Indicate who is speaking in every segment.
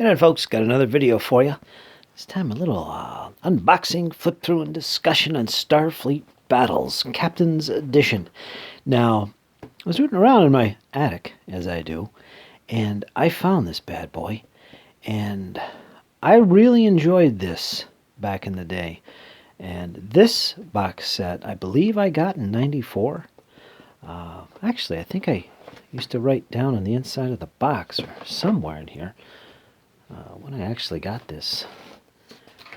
Speaker 1: And then, folks, got another video for you. This time a little unboxing, flip through, and discussion on Starfleet Battles, Captain's Edition. Now, I was rooting around in my attic, as I do, and I found this bad boy. And I really enjoyed this back in the day. And this box set, I believe I got in '94. Actually, I think I used to write down on the inside of the box, or somewhere in here, when I actually got this.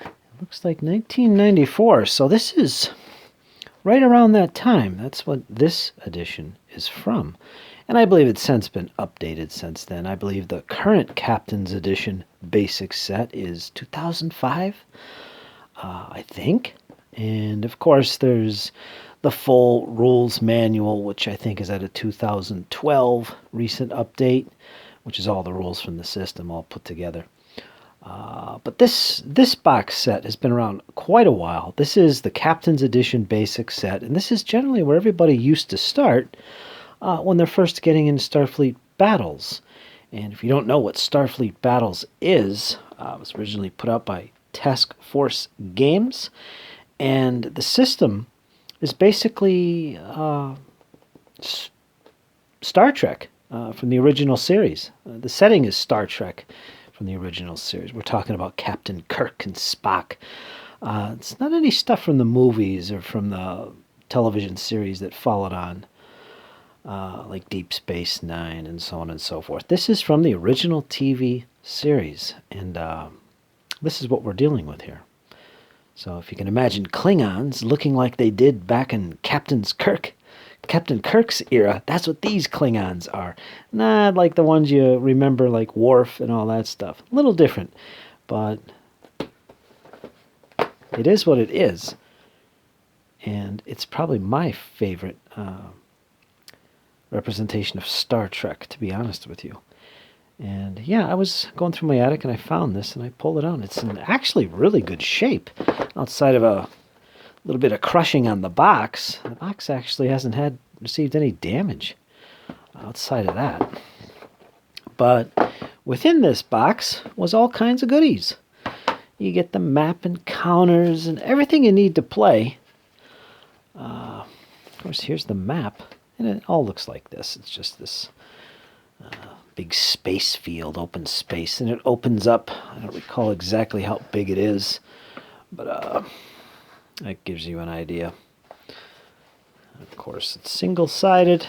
Speaker 1: It looks like 1994, so this is right around that time. That's what this edition is from. And I believe it's since been updated since then. I believe the current Captain's Edition basic set is 2005, I think. And of course there's the full rules manual, which I think is at a 2012 recent update, which is all the rules from the system all put together. But this box set has been around quite a while. This is the Captain's Edition basic set, and this is generally where everybody used to start when they're first getting into Starfleet Battles. And if you don't know what Starfleet Battles is, it was originally put out by Task Force Games, and the system is basically Star Trek from the original series. The setting is Star Trek from the original series. We're talking about Captain Kirk and Spock. It's not any stuff from the movies or from the television series that followed on, like Deep Space Nine and so on and so forth. This is from the original TV series, and this is what we're dealing with here. So if you can imagine Klingons looking like they did back in Captain Kirk's era, that's what these Klingons are. Not like the ones you remember, like Worf and all that stuff. A little different, but it is what it is. And it's probably my favorite representation of Star Trek, to be honest with you. And yeah, I was going through my attic and I found this and I pulled it out. It's in actually really good shape. Outside of a little bit of crushing on the box actually hasn't received any damage outside of that. But within this box was all kinds of goodies. You get the map and counters and everything you need to play. Of course, here's the map, and it all looks like this. It's just this big space field, open space, and it opens up. I don't recall exactly how big it is, but that gives you an idea. Of course, it's single-sided.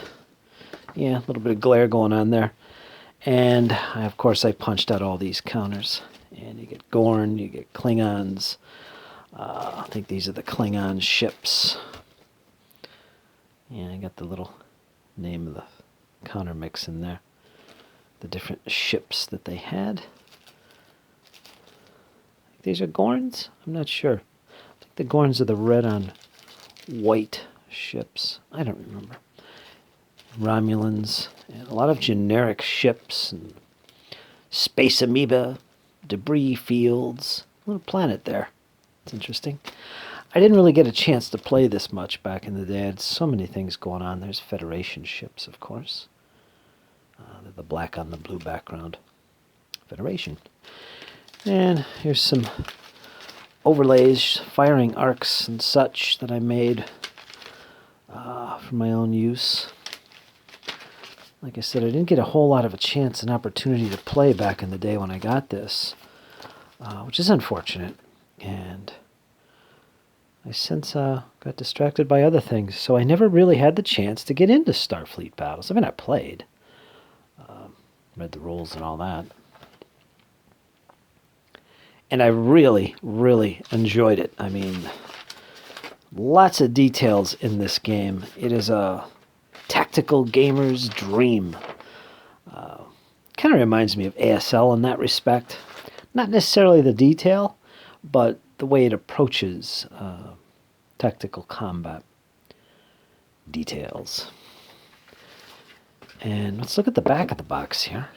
Speaker 1: Yeah, a little bit of glare going on there. And of course I punched out all these counters. And you get Gorn, you get Klingons. I think these are the Klingon ships. Yeah, I got the little name of the counter mix in there. The different ships that they had. These are Gorns? I'm not sure. I think the Gorns are the red on white ships. I don't remember. Romulans, and a lot of generic ships, and space amoeba, debris fields, a little planet there. It's interesting. I didn't really get a chance to play this much back in the day. I had so many things going on. There's Federation ships, of course. The black on the blue background. Federation. And here's some overlays, firing arcs and such that I made for my own use. Like I said, I didn't get a whole lot of a chance and opportunity to play back in the day when I got this, which is unfortunate. And I since got distracted by other things, so I never really had the chance to get into Starfleet Battles. I mean, I played, read the rules and all that. And I really, really enjoyed it. I mean, lots of details in this game. It is a tactical gamer's dream. Kind of reminds me of ASL in that respect. Not necessarily the detail, but the way it approaches tactical combat details. And let's look at the back of the box here.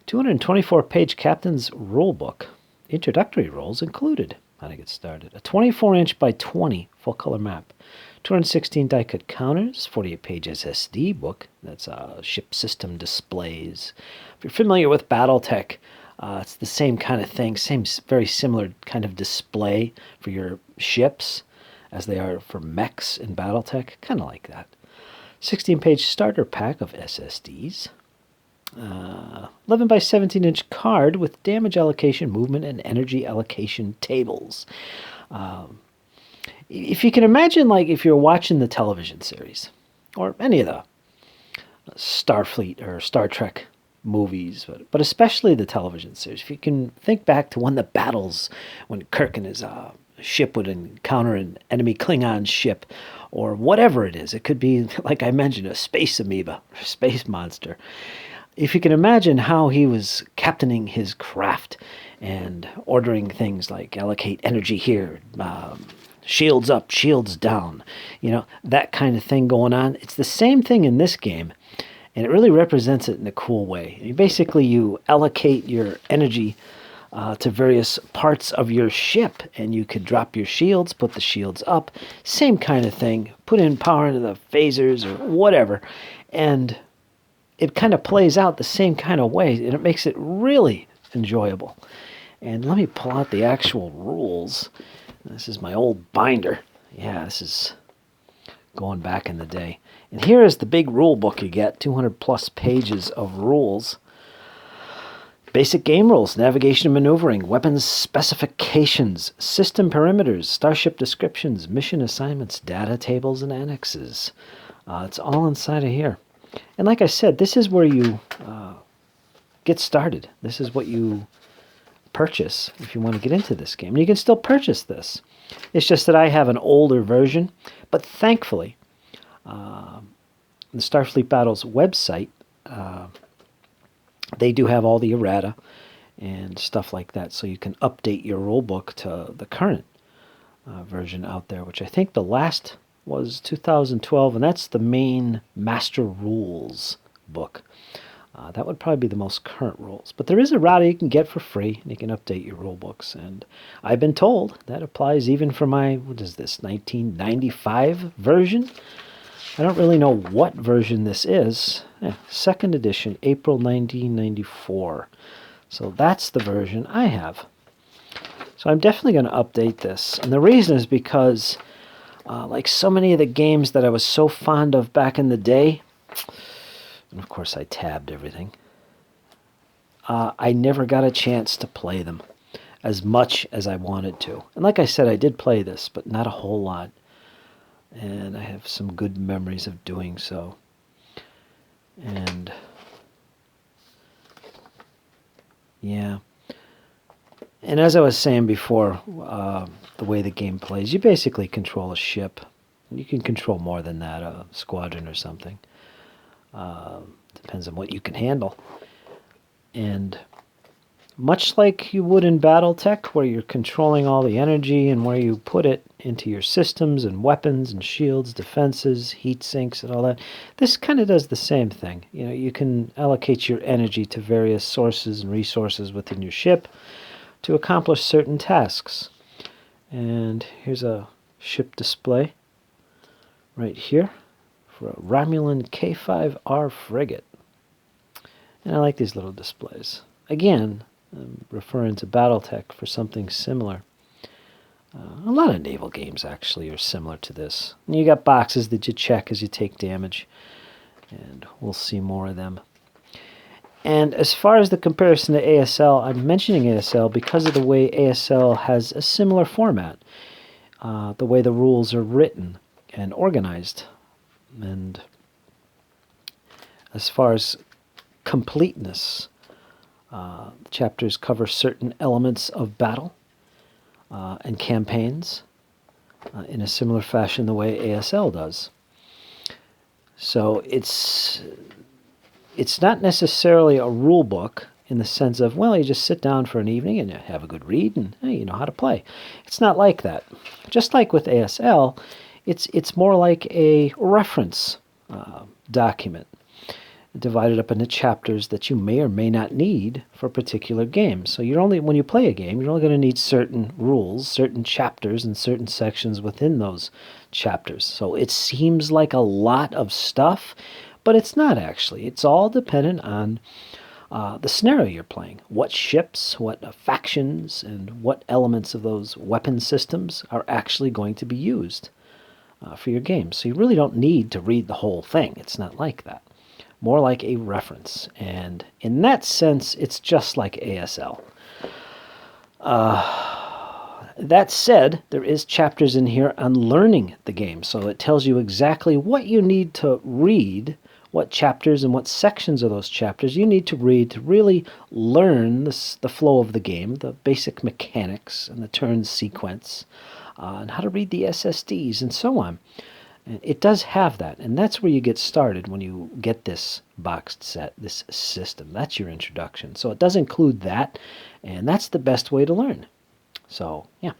Speaker 1: 224-page Captain's Rulebook. Introductory rules included. how to get started. A 24-inch by 20 full-color map. 216 die-cut counters, 48-page SSD book. That's ship system displays. If you're familiar with BattleTech, it's the same kind of thing, same very similar kind of display for your ships as they are for mechs in BattleTech, kind of like that. 16-page starter pack of SSDs. 11 by 17-inch card with damage allocation, movement, and energy allocation tables. If you can imagine, like if you're watching the television series or any of the Starfleet or Star Trek movies, but especially the television series, if you can think back to one of the battles when Kirk and his ship would encounter an enemy Klingon ship or whatever it is. It could be, like I mentioned, a space amoeba or space monster. If you can imagine how he was captaining his craft and ordering things like allocate energy here, shields up, shields down, that kind of thing going on. It's the same thing in this game, and it really represents it in a cool way. Basically, you allocate your energy to various parts of your ship, and you could drop your shields, put the shields up, same kind of thing, put in power into the phasers or whatever, and it kind of plays out the same kind of way, and it makes it really enjoyable. And let me pull out the actual rules. This is my old binder. Yeah, this is going back in the day. And here is the big rule book you get, 200 plus pages of rules. Basic game rules, navigation and maneuvering, weapons specifications, system perimeters, starship descriptions, mission assignments, data tables, and annexes. It's all inside of here. And like I said, this is where you get started. This is what you purchase if you want to get into this game. And you can still purchase this. It's just that I have an older version. But thankfully, the Starfleet Battles website, they do have all the errata and stuff like that. So you can update your rulebook to the current version out there, which I think the last was 2012, and that's the main Master Rules book. That would probably be the most current rules. But there is errata you can get for free, and you can update your rule books. And I've been told that applies even for my, 1995 version? I don't really know what version this is. Second edition, April 1994. So that's the version I have. So I'm definitely going to update this. And the reason is because like so many of the games that I was so fond of back in the day, and of course I tabbed everything, I never got a chance to play them as much as I wanted to. And like I said, I did play this, but not a whole lot. And I have some good memories of doing so. And yeah. And as I was saying before, the way the game plays, you basically control a ship. You can control more than that, a squadron or something. Depends on what you can handle. And much like you would in BattleTech, where you're controlling all the energy and where you put it into your systems and weapons and shields, defenses, heat sinks, and all that, this kind of does the same thing. You can allocate your energy to various sources and resources within your ship to accomplish certain tasks. And here's a ship display right here for a Romulan K5R frigate. And I like these little displays. Again, I'm referring to BattleTech for something similar. A lot of naval games actually are similar to this. And you got boxes that you check as you take damage, and we'll see more of them. And as far as the comparison to ASL, I'm mentioning ASL because of the way ASL has a similar format, the way the rules are written and organized. And as far as completeness, chapters cover certain elements of battle and campaigns in a similar fashion the way ASL does. So it's not necessarily a rule book in the sense of, well, you just sit down for an evening and you have a good read and hey, you know how to play. It's not like that. Just like with ASL, it's more like a reference document. divided up into chapters that you may or may not need for a particular game. So when you play a game, you're only going to need certain rules, certain chapters, and certain sections within those chapters. So it seems like a lot of stuff, but it's not actually. It's all dependent on the scenario you're playing. What ships, what factions, and what elements of those weapon systems are actually going to be used for your game. So you really don't need to read the whole thing. It's not like that. More like a reference. And in that sense, it's just like ASL. That said, there is chapters in here on learning the game. So it tells you exactly what you need to read, what chapters and what sections of those chapters you need to read to really learn the flow of the game, the basic mechanics and the turn sequence, and how to read the SSDs and so on. It does have that, and that's where you get started when you get this boxed set, this system. That's your introduction. So it does include that, and that's the best way to learn. So, yeah.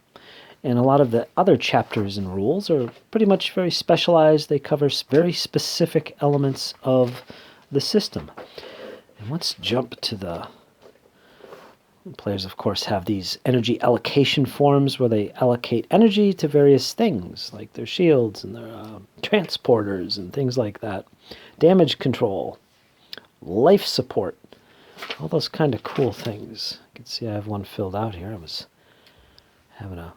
Speaker 1: And a lot of the other chapters and rules are pretty much very specialized. They cover very specific elements of the system. And let's jump to the... Players, of course, have these energy allocation forms where they allocate energy to various things, like their shields and their transporters and things like that. Damage control, life support, all those kind of cool things. You can see I have one filled out here. I was having a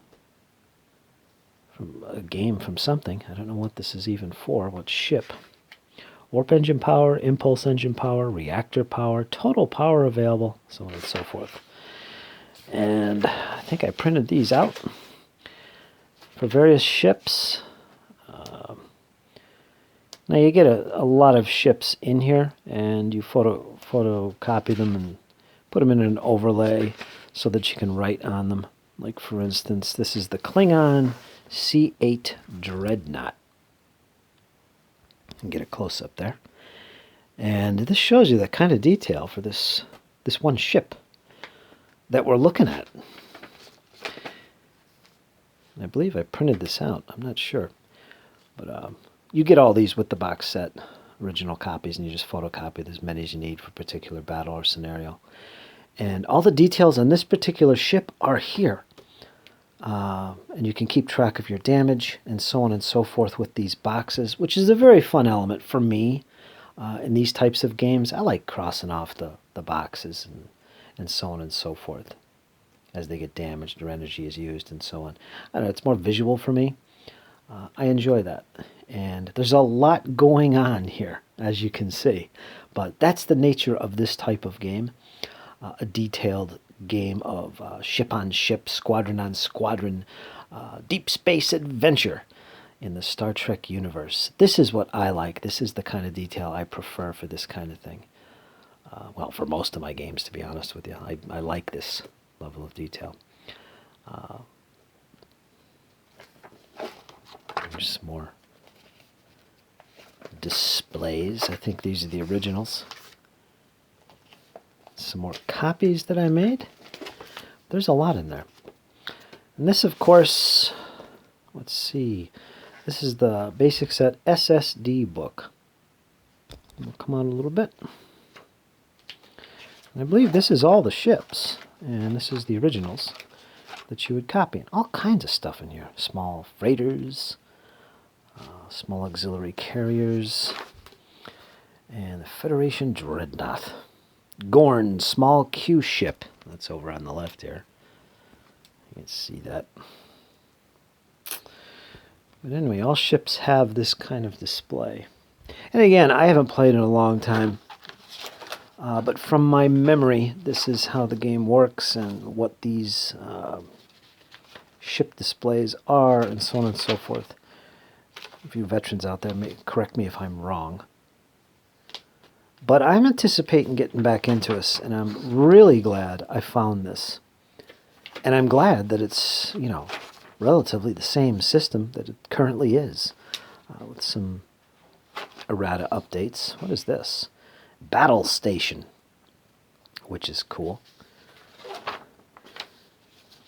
Speaker 1: game from something. I don't know what this is even for, what ship. Warp engine power, impulse engine power, reactor power, total power available, so on and so forth. And I think I printed these out for various ships. Now you get a lot of ships in here, and you photocopy them and put them in an overlay so that you can write on them. Like, for instance, this is the Klingon C8 Dreadnought. You can get a close-up there. And this shows you the kind of detail for this one ship that we're looking at. I believe I printed this out. I'm not sure. But you get all these with the box set, original copies, and you just photocopy as many as you need for a particular battle or scenario. And all the details on this particular ship are here. And you can keep track of your damage and so on and so forth with these boxes, which is a very fun element for me in these types of games. I like crossing off the boxes and so on and so forth as they get damaged or energy is used and so on. I don't know, it's more visual for me. I enjoy that. And there's a lot going on here, as you can see. But that's the nature of this type of game, a detailed game of ship-on-ship, squadron-on-squadron, deep space adventure in the Star Trek universe. This is what I like. This is the kind of detail I prefer for this kind of thing. Well, for most of my games, to be honest with you. I like this level of detail. There's some more displays. I think these are the originals. Some more copies that I made. There's a lot in there. And this, of course, let's see. This is the basic set SSD book. We'll come on a little bit. And I believe this is all the ships, and this is the originals that you would copy. And all kinds of stuff in here. Small freighters, small auxiliary carriers, and the Federation Dreadnought. Gorn, small Q ship. That's over on the left here. You can see that. But anyway, all ships have this kind of display. And again, I haven't played in a long time. But from my memory, this is how the game works and what these ship displays are and so on and so forth. If you veterans out there, correct me if I'm wrong. But I'm anticipating getting back into this, and I'm really glad I found this. And I'm glad that it's, relatively the same system that it currently is, with some errata updates. What is this? Battle Station, which is cool.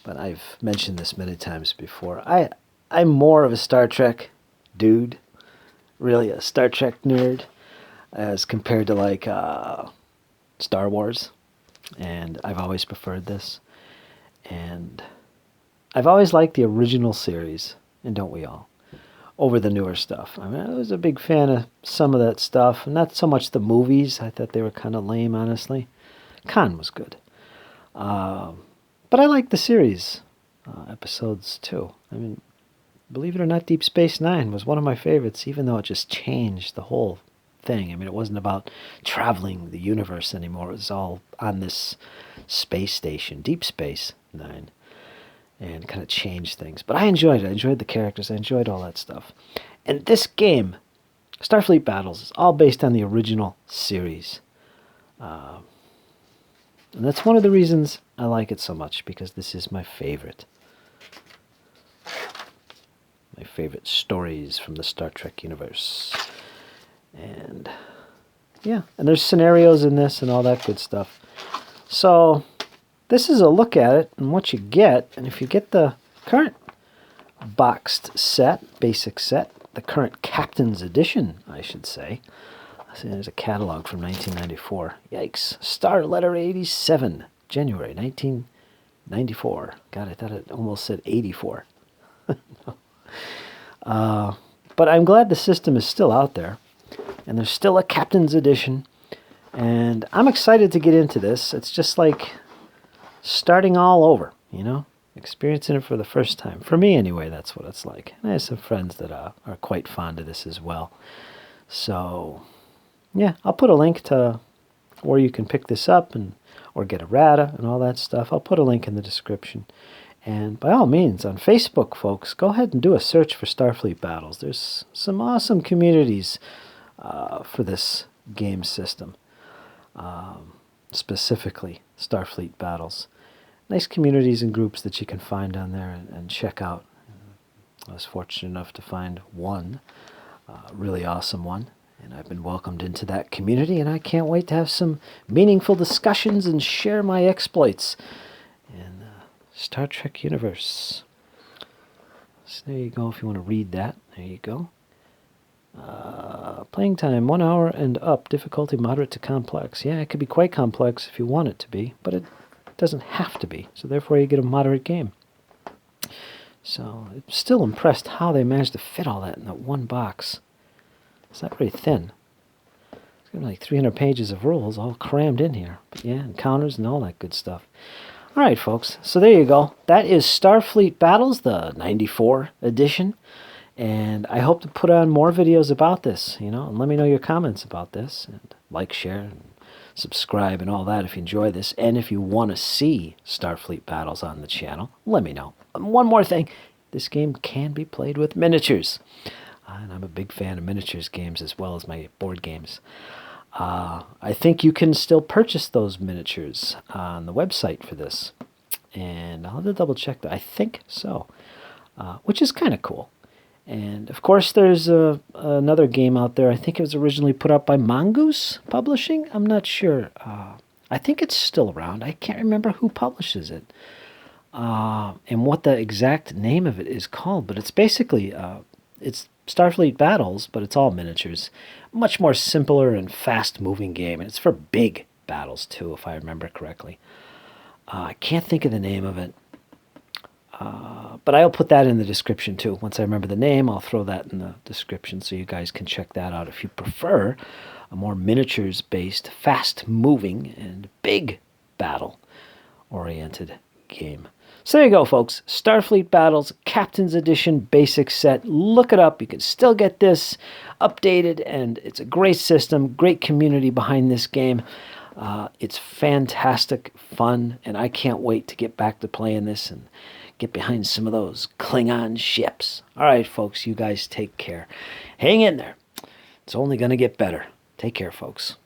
Speaker 1: But I've mentioned this many times before. I'm more of a Star Trek dude, really a Star Trek nerd. as compared to like Star Wars, and I've always preferred this. And I've always liked the original series, and don't we all, over the newer stuff. I mean, I was a big fan of some of that stuff, and not so much the movies. I thought they were kind of lame, honestly. Khan was good. But I like the series episodes, too. I mean, believe it or not, Deep Space Nine was one of my favorites, even though it just changed the whole thing. I mean, it wasn't about traveling the universe anymore. It was all on this space station, Deep Space Nine, and kind of changed things. But I enjoyed it. I enjoyed the characters. I enjoyed all that stuff. And this game, Starfleet Battles, is all based on the original series. And that's one of the reasons I like it so much, because this is my favorite. My favorite stories from the Star Trek universe. And yeah, and there's scenarios in this and all that good stuff. So this is a look at it and what you get. And if you get the current boxed set, basic set, the current Captain's Edition, I should say. See, there's a catalog from 1994. Yikes. Star Letter 87, January 1994. God, I thought it almost said 84. No. But I'm glad the system is still out there. And there's still a Captain's Edition. And I'm excited to get into this. It's just like starting all over, you know? Experiencing it for the first time. For me, anyway, that's what it's like. And I have some friends that are quite fond of this as well. So yeah, I'll put a link to where you can pick this up or get errata and all that stuff. I'll put a link in the description. And by all means, on Facebook, folks, go ahead and do a search for Starfleet Battles. There's some awesome communities for this game system, specifically Starfleet Battles. Nice communities and groups that you can find on there and check out. I was fortunate enough to find one, really awesome one. And I've been welcomed into that community, and I can't wait to have some meaningful discussions and share my exploits in the Star Trek universe. So there you go, if you want to read that. There you go. Playing time, 1 hour and up, difficulty moderate to complex. Yeah, it could be quite complex if you want it to be, but it doesn't have to be, so therefore you get a moderate game. So I'm still impressed how they managed to fit all that in that one box. It's not very thin. It's got like 300 pages of rules all crammed in here. But yeah, and counters and all that good stuff. All right, folks. So there you go. That is Starfleet Battles, the 94 edition. And I hope to put on more videos about this, you know, and let me know your comments about this. And like, share, and subscribe and all that if you enjoy this. And if you want to see Starfleet Battles on the channel, let me know. And one more thing. This game can be played with miniatures. And I'm a big fan of miniatures games as well as my board games. I think you can still purchase those miniatures on the website for this. And I'll have to double check that. I think so, which is kind of cool. And of course there's another game out there. I think it was originally put out by Mongoose Publishing. I'm not sure. I think it's still around. I can't remember who publishes it. And what the exact name of it is called. But it's basically... it's Starfleet Battles, but it's all miniatures. Much more simpler and fast-moving game. And it's for big battles, too, if I remember correctly. I can't think of the name of it. But I'll put that in the description, too. Once I remember the name, I'll throw that in the description so you guys can check that out if you prefer a more miniatures-based, fast-moving, and big battle-oriented game. So there you go, folks. Starfleet Battles, Captain's Edition, basic set. Look it up. You can still get this updated, and it's a great system, great community behind this game. It's fantastic fun, and I can't wait to get back to playing this and get behind some of those Klingon ships. All right, folks, you guys take care. Hang in there. It's only going to get better. Take care, folks.